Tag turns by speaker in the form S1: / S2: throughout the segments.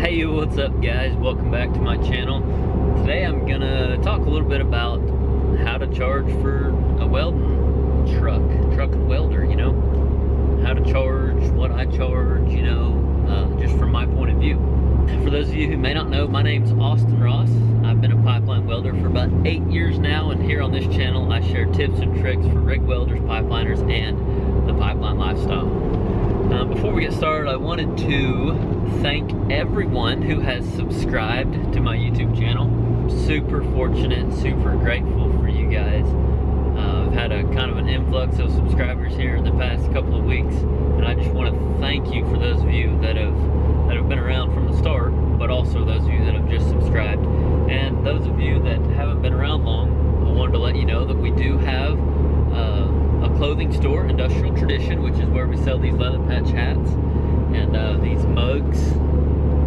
S1: Hey, what's up guys? Welcome back to my channel. Today I'm gonna talk a little bit about how to charge for a welding truck and welder, how to charge, what I charge, just from my point of view. For those of you who may not know, my name's Austin Ross. I've been a pipeline welder for about 8 years now, and here on this channel I share tips and tricks for rig welders, pipeliners, and the pipeline lifestyle. Before we get started, I wanted to thank everyone who has subscribed to my YouTube channel. I'm super fortunate, super grateful for you guys. I've had a kind of an influx of subscribers here in the past couple of weeks, and I just want to thank you for those of you that have been around from the start, but also those of you that have just subscribed. And those of you that haven't been around long, I wanted to let you know that we do have a clothing store, Industrial Tradition, which is where we sell these leather patch hats and these mugs,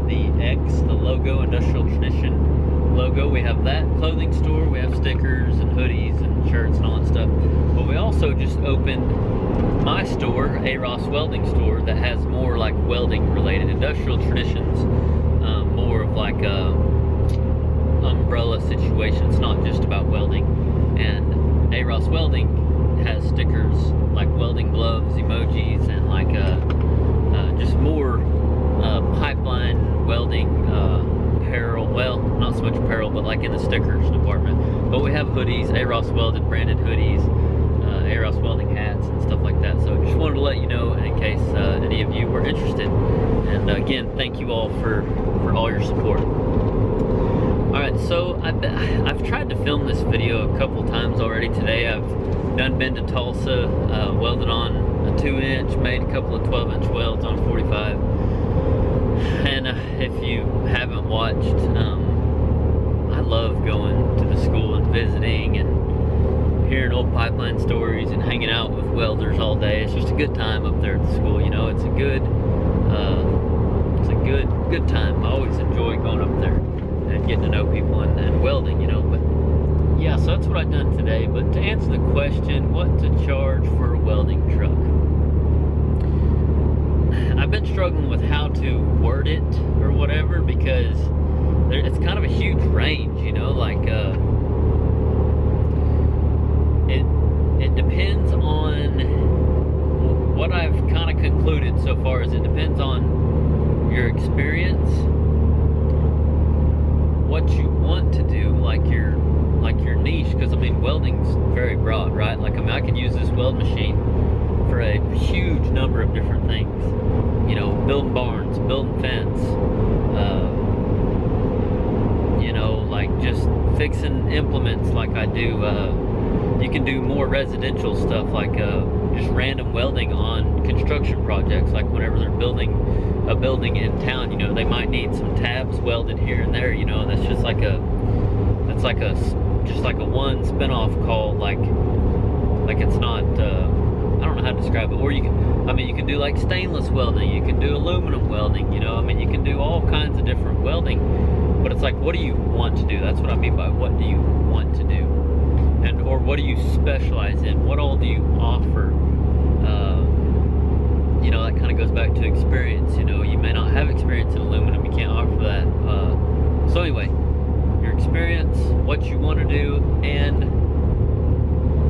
S1: the logo, Industrial Tradition logo. We have that clothing store. We have stickers and hoodies and shirts and all that stuff. But we also just opened my store, a Ross Welding store, that has more like welding related. Industrial Traditions, more of like a umbrella situation. It's not just about welding. And a Ross Welding has stickers like welding gloves, emojis, and like just more pipeline welding apparel. Well, not so much apparel, but like in the stickers department. But we have hoodies, A Ross Welded branded hoodies, A Ross Welding hats, and stuff like that. So just wanted to let you know in case any of you were interested. And again, thank you all for all your support. Alright, so I've tried to film this video a couple times already today. I've been to Tulsa, welded on a 2-inch, made a couple of 12-inch welds on 45. And if you haven't watched, I love going to the school and visiting and hearing old pipeline stories and hanging out with welders all day. It's just a good time up there at the school, It's a good time. I always enjoy going up there and getting to know people and welding, But yeah, so that's what I've done today. But to answer the question, what to charge for a welding truck, I've been struggling with how to word it or whatever, because it's kind of a huge range, it depends on what I've kind of concluded so far. Is it depends on your experience, what you want to do, like your niche, because welding's very broad, right? I can use this weld machine for a huge number of different things, building barns, building fence, like just fixing implements like I do. You can do more residential stuff, like just random welding on construction projects, like whenever they're building a building in town, they might need some tabs welded here and there, and that's just like a one spin-off call, like it's not, I don't know how to describe it. Or you can do like stainless welding, you can do aluminum welding, you can do all kinds of different welding, but it's like, what do you want to do? That's what I mean by what do you want to do, or what do you specialize in? What all do you offer? That kind of goes back to experience. You may not have experience in aluminum, you can't offer that. So anyway, your experience, what you want to do, and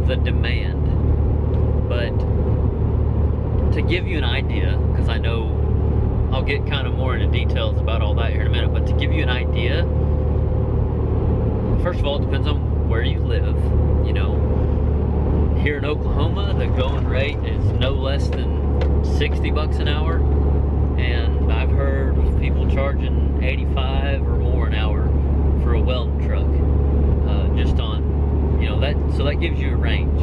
S1: the demand. But to give you an idea, because I know I'll get kind of more into details about all that here in a minute, but to give you an idea, first of all, it depends on where you live. Here in Oklahoma, the going rate is no less than $60 an hour, and I've heard of people charging $85 or more an hour for a welding truck, just on, so that gives you a range,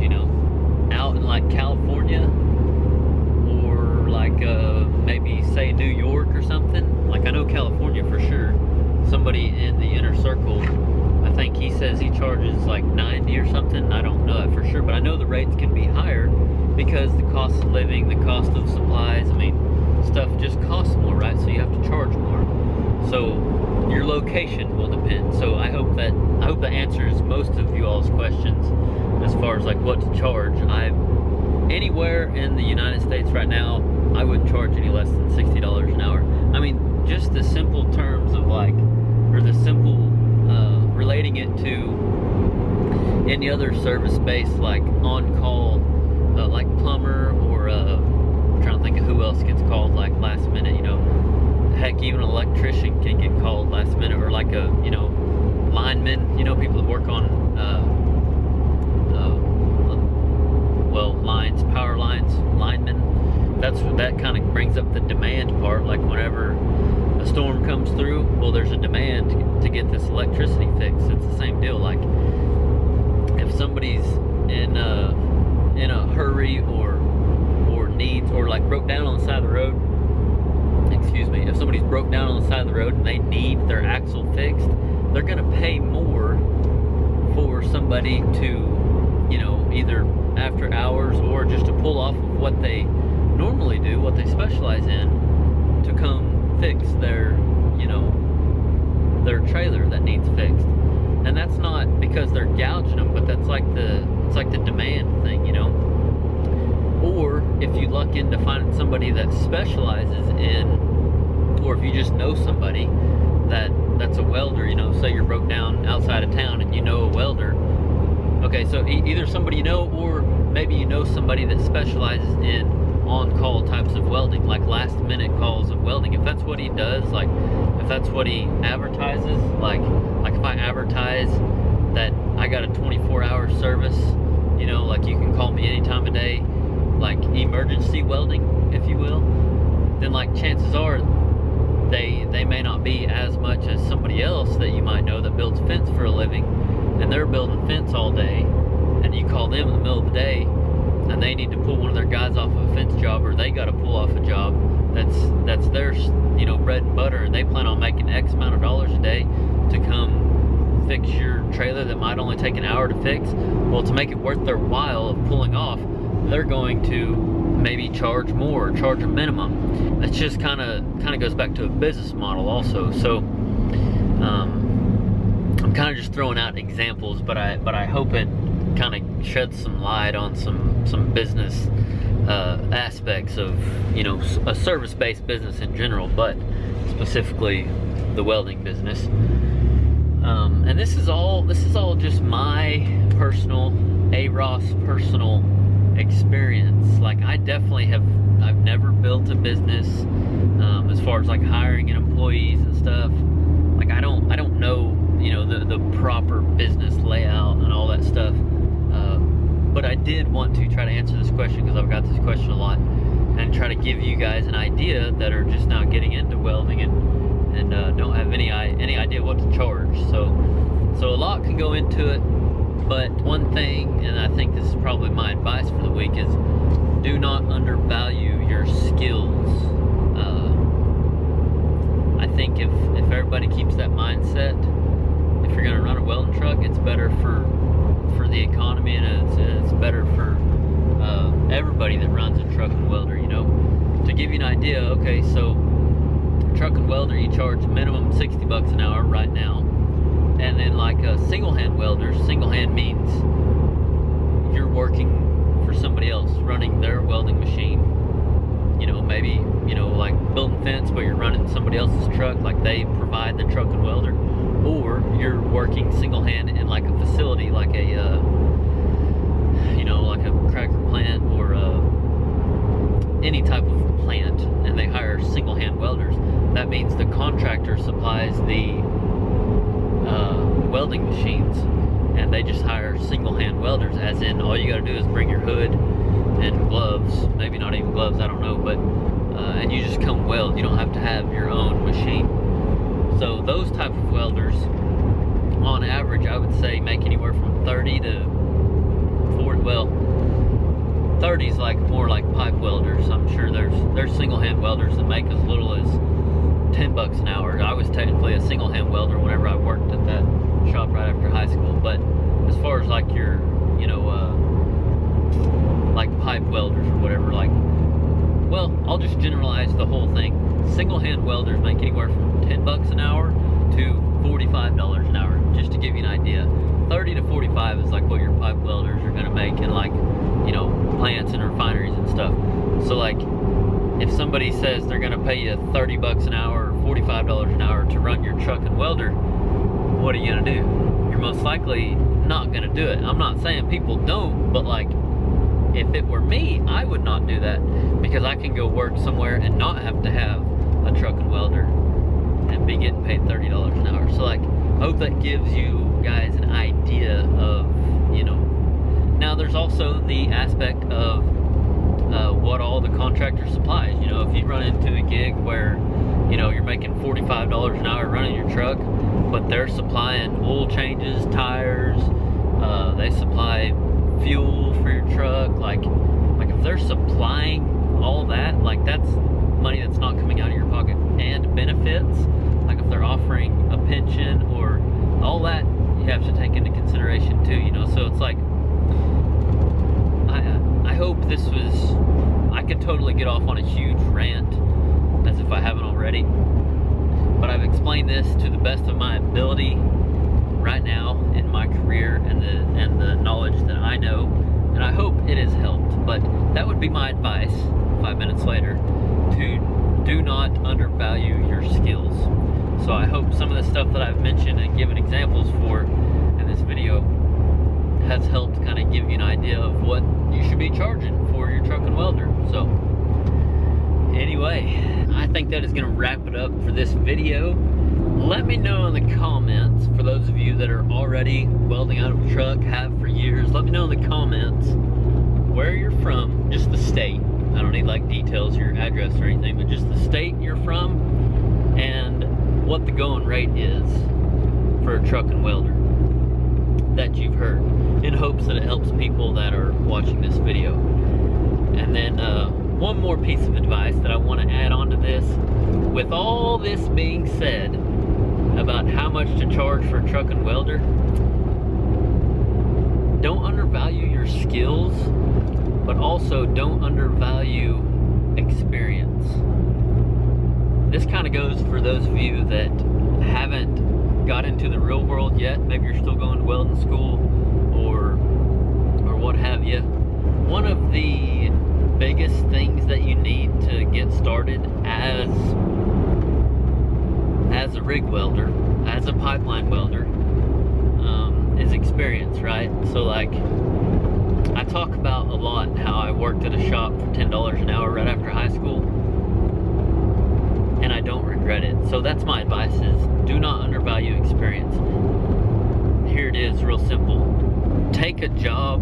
S1: out in like California, or like maybe say New York or something. Like I know California for sure. Somebody in the inner circle, I think he says he charges like 90 or something. I don't know that for sure, but I know the rates can be higher because the cost of living, the cost of supplies, stuff just costs more, right? So you have to charge more. So your location will depend. So I hope that answers most of you all's questions as far as like what to charge. Anywhere in the United States right now, I wouldn't charge any less than $60 an hour. Just the simple term any other service space, like on call, like plumber, or I'm trying to think of who else gets called like last minute, you know. Heck, even an electrician can get called last minute, or like a, you know, lineman, you know, people that work on well, lines, power lines, linemen. That kind of brings up the demand part. Like whenever a storm comes through, well, there's a demand to get this electricity fixed. It's the same deal. Like if somebody's in a hurry or needs, or like broke down on the side of the road, excuse me, if somebody's broke down on the side of the road and they need their axle fixed, they're gonna pay more for somebody to, you know, either after hours or just to pull off of what they normally do, what they specialize in, to come fix their, you know, their trailer that needs fixed. And that's not because they're gouging them, but that's like it's like the demand thing, you know. Or if you luck into finding somebody that specializes in, or if you just know somebody that's a welder, you know, say you're broke down outside of town and you know a welder. Okay, so either somebody you know, or maybe you know somebody that specializes in on-call types of welding, like last-minute calls of welding. If that's what he does, like if that's what he advertises, like if I advertise that I got a 24-hour service, you know, like you can call me any time of day, like emergency welding, if you will, then like chances are they may not be as much as somebody else that you might know that builds fence for a living, and they're building fence all day, and you call them in the middle of the day and they need to pull one of their guys off of a fence job, or they got to pull off a job that's their, you know, bread and butter, and they plan on making X amount of dollars a day to come fix your trailer that might only take an hour to fix. Well, to make it worth their while of pulling off, they're going to maybe charge more, charge a minimum. That's just kind of goes back to a business model also. So I'm kind of just throwing out examples, but I hope it kind of sheds some light on some business aspects of, you know, a service-based business in general, but specifically the welding business. And this is all just my personal personal experience. Like I definitely I've never built a business as far as like hiring and employees and stuff. Like I don't know, you know, the proper business layout and all that stuff. But I did want to try to answer this question, because I've got this question a lot, and try to give you guys an idea that are just now getting into welding and don't have any idea what to charge. So a lot can go into it, but one thing, and I think this is probably my advice for the week, is do not undervalue your skills. I think if everybody keeps that mindset, if you're going to run a welding truck, it's better for the economy, and it's better for everybody that runs a truck and welder, you know. To give you an idea, okay, so truck and welder, you charge minimum $60 an hour right now. And then like a single-hand welder, single-hand means you're working for somebody else, running their welding machine. You know, maybe, you know, like building fence, but you're running somebody else's truck, like they provide the truck and welder. Or you're working single-hand in like a facility, like a, you know, like a cracker plant, or any type of plant, and they hire single-hand welders. That means the contractor supplies the welding machines, and they just hire single-hand welders, as in all you got to do is bring your hood and gloves, maybe not even gloves, I don't know, but and you just come weld. You don't have to have your own machine. So those type of welders, on average, I would say make anywhere from 30 to 40. Well, 30 is like more like pipe welders. I'm sure there's single-hand welders that make as little as $10 an hour. I was technically a single-hand welder whenever I worked at that shop right after high school. But as far as like your, you know, like pipe welders or whatever, like, well, I'll just generalize the whole thing. Single-hand welders make anywhere from $10 an hour to $45 an hour, just to give you an idea. 30 to 45 is like what your pipe welders are going to make in, like, you know, plants and refineries and stuff. So like, if somebody says they're going to pay you $30 an hour or $45 an hour to run your truck and welder, what are you going to do? You're most likely not gonna do it. I'm not saying people don't, but like, if it were me, I would not do that, because I can go work somewhere and not have to have a truck and welder and be getting paid $30 an hour. So like, I hope that gives you guys an idea of, you know. Now there's also the aspect of what all the contractor supplies. You know, if you run into a gig where, you know, you're making $45 an hour running your truck, but they're supplying oil changes, tires, they supply fuel for your truck, like if they're supplying all that, like that's money that's not coming out of your pocket. And benefits, like if they're offering a pension or all that, you have to take into consideration too, you know. So it's like, I hope this was, I could totally get off on a huge rant, as if I haven't already, but I've explained this to the best of my ability right now in my career and the knowledge that I know, and I hope it has helped. But that would be my advice 5 minutes later, to do not undervalue your skills. So I hope some of the stuff that I've mentioned and given examples for in this video has helped kind of give you an idea of what you should be charging for your truck and welder. So anyway, I think that is going to wrap it up for this video. Let me know in the comments, for those of you that are already welding out of a truck, have for years, let me know in the comments where you're from, just the state. I don't need like details, your address or anything, but just the state you're from and what the going rate is for a truck and welder that you've heard, in hopes that it helps people that are watching this video. And then one more piece of advice that I want to add on to this. With all this being said about how much to charge for a truck and welder, don't undervalue your skills, but also don't undervalue experience. This kind of goes for those of you that haven't got into the real world yet. Maybe you're still going to welding school or what have you. One of the biggest things that you need to get started as a rig welder, as a pipeline welder, is experience, right? So like, I talk about a lot how I worked at a shop for $10 an hour right after high school, and I don't regret it. So that's my advice, is do not undervalue experience. Here it is, real simple. Take a job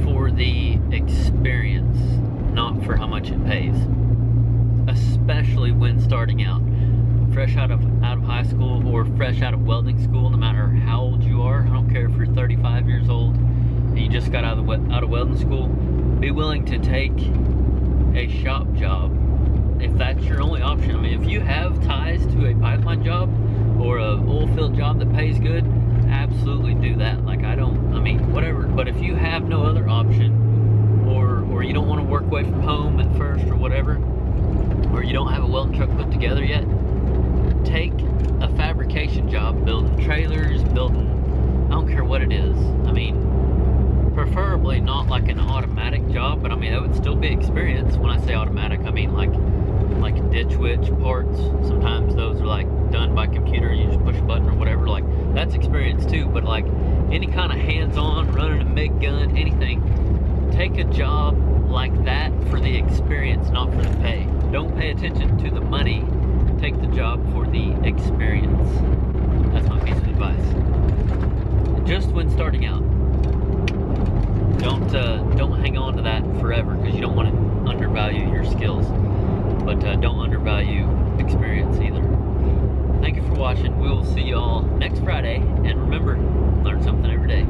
S1: for the experience, not for how much it pays. Especially when starting out. Fresh out of high school or fresh out of welding school, no matter how old you are. I don't care if you're 35 years old and you just got out of welding school. Be willing to take a shop job if that's your only option. I mean, if you have ties to a pipeline job or a oil field job that pays good, absolutely do that. Like, I mean, whatever. But if you have no other option, or you don't want to work away from home at first or whatever, or you don't have a welding truck put together yet, take a fabrication job, building trailers, I don't care what it is. I mean, preferably not like an automatic job, but I mean, that would still be experience. When I say automatic, I mean like ditch witch parts. Sometimes those are like done by computer, you just push a button or whatever. Like, that's experience too. But like any kind of hands-on, running a MIG gun, anything, take a job like that for the experience, not for the pay. Don't pay attention to the money. Take the job for the experience. That's my piece of advice. Just when starting out. Don't hang on to that forever, because you don't want to undervalue your skills. But don't undervalue experience either. Thank you for watching. We will see you all next Friday. And remember, learn something every day.